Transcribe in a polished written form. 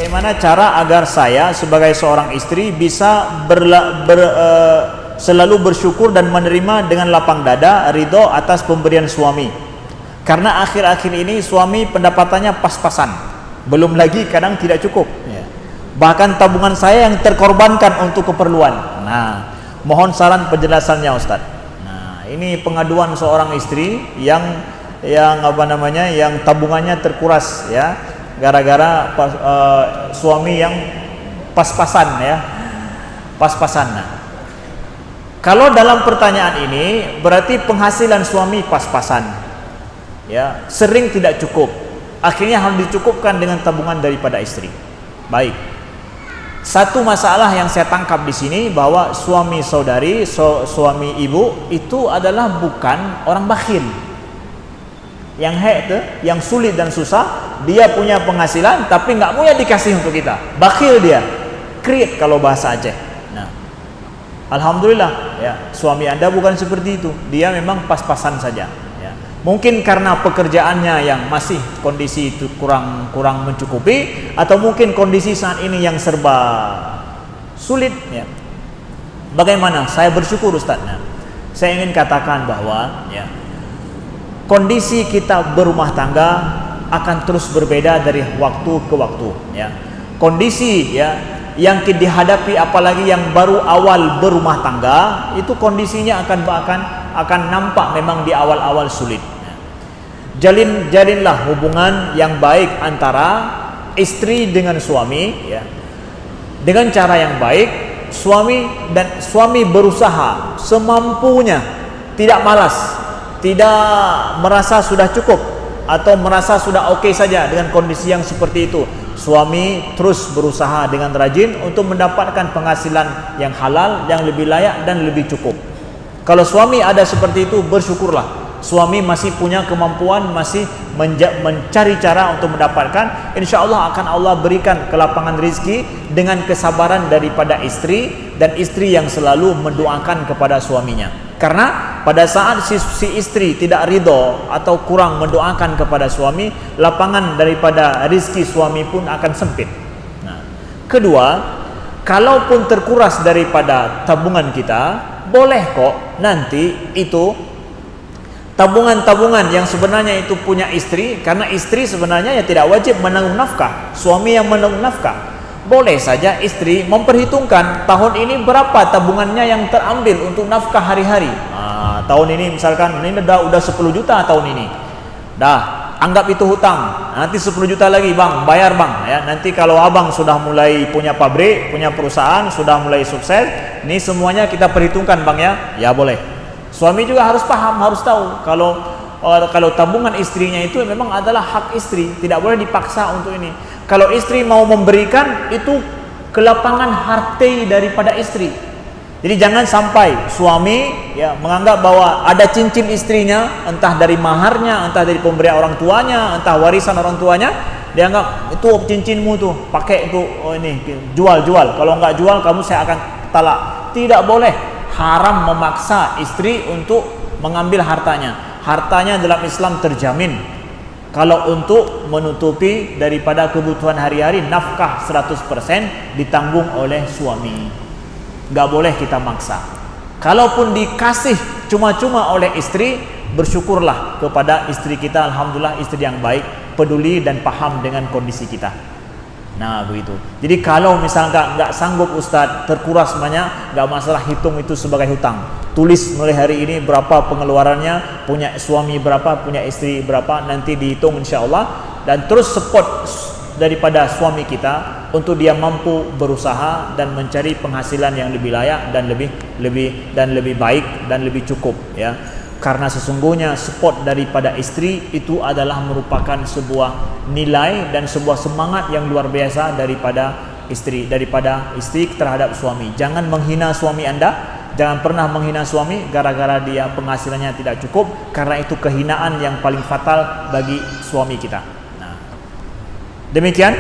bagaimana cara agar saya sebagai seorang istri bisa selalu bersyukur dan menerima dengan lapang dada ridho atas pemberian suami, karena akhir-akhir ini suami pendapatannya pas-pasan, belum lagi kadang tidak cukup ya. Bahkan tabungan saya yang terkorbankan untuk keperluan. Nah, mohon saran penjelasannya Ustaz. Nah, ini pengaduan seorang istri yang tabungannya terkuras ya, gara-gara suami yang pas-pasan ya, pas-pasan. Nah, kalau dalam pertanyaan ini berarti penghasilan suami pas-pasan ya, sering tidak cukup, akhirnya harus dicukupkan dengan tabungan daripada istri. Baik, satu masalah yang saya tangkap di sini bahwa suami saudari, suami ibu itu adalah bukan orang bakhil. Yang yang sulit dan susah, dia punya penghasilan tapi nggak punya dikasih untuk kita, bakhil dia, krit kalau bahasa Aceh. Nah, alhamdulillah ya, suami Anda bukan seperti itu, dia memang pas-pasan saja ya. Mungkin karena pekerjaannya yang masih kondisi itu kurang mencukupi, atau mungkin kondisi saat ini yang serba sulit ya. Bagaimana? Saya bersyukur Ustaz. Nah, saya ingin katakan bahwa ya, kondisi kita berumah tangga akan terus berbeda dari waktu ke waktu ya. Kondisi ya yang dihadapi, apalagi yang baru awal berumah tangga, itu kondisinya akan nampak memang di awal-awal sulit. Jalinlah hubungan yang baik antara istri dengan suami ya. Dengan cara yang baik, suami berusaha semampunya, tidak malas, tidak merasa sudah cukup atau merasa sudah oke saja dengan kondisi yang seperti itu. Suami terus berusaha dengan rajin untuk mendapatkan penghasilan yang halal, yang lebih layak dan lebih cukup. Kalau suami ada seperti itu, bersyukurlah. Suami masih punya kemampuan, masih mencari cara untuk mendapatkan. Insya Allah akan Allah berikan kelapangan rezeki dengan kesabaran daripada istri, dan istri yang selalu mendoakan kepada suaminya. Karena pada saat si istri tidak ridho atau kurang mendoakan kepada suami, lapangan daripada rezeki suami pun akan sempit. Nah, kedua, kalaupun terkuras daripada tabungan kita, boleh kok nanti itu tabungan-tabungan yang sebenarnya itu punya istri, karena istri sebenarnya ya tidak wajib menanggung nafkah, suami yang menanggung nafkah. Boleh saja istri memperhitungkan tahun ini berapa tabungannya yang terambil untuk nafkah hari-hari. Nah, tahun ini misalkan ini udah 10 juta tahun ini. Dah, anggap itu hutang. Nanti 10 juta lagi bang, bayar bang ya. Nanti kalau abang sudah mulai punya pabrik, punya perusahaan, sudah mulai sukses, ini semuanya kita perhitungkan bang ya. Ya boleh. Suami juga harus paham, harus tahu kalau tabungan istrinya itu memang adalah hak istri, tidak boleh dipaksa untuk ini. Kalau istri mau memberikan, itu kelapangan harta daripada istri. Jadi jangan sampai suami ya menganggap bahwa ada cincin istrinya, entah dari maharnya, entah dari pemberian orang tuanya, entah warisan orang tuanya, dia anggap itu cincinmu tuh, pakai itu ini jual. Kalau enggak jual kamu saya akan talak. Tidak boleh. Haram memaksa istri untuk mengambil hartanya. Hartanya dalam Islam terjamin. Kalau untuk menutupi daripada kebutuhan hari-hari, nafkah 100% ditanggung oleh suami. Gak boleh kita maksa. Kalaupun dikasih cuma-cuma oleh istri, bersyukurlah kepada istri kita. Alhamdulillah istri yang baik, peduli dan paham dengan kondisi kita. Nah begitu. Jadi kalau misalnya nggak sanggup Ustadz, terkuras banyak, nggak masalah, hitung itu sebagai hutang. Tulis mulai hari ini berapa pengeluarannya, punya suami berapa, punya istri berapa, nanti dihitung insya Allah. Dan terus support daripada suami kita untuk dia mampu berusaha dan mencari penghasilan yang lebih layak dan lebih baik dan lebih cukup ya. Karena sesungguhnya support daripada istri itu adalah merupakan sebuah nilai dan sebuah semangat yang luar biasa daripada istri terhadap suami. Jangan menghina suami Anda, jangan pernah menghina suami gara-gara dia penghasilannya tidak cukup, karena itu kehinaan yang paling fatal bagi suami kita. Nah, demikian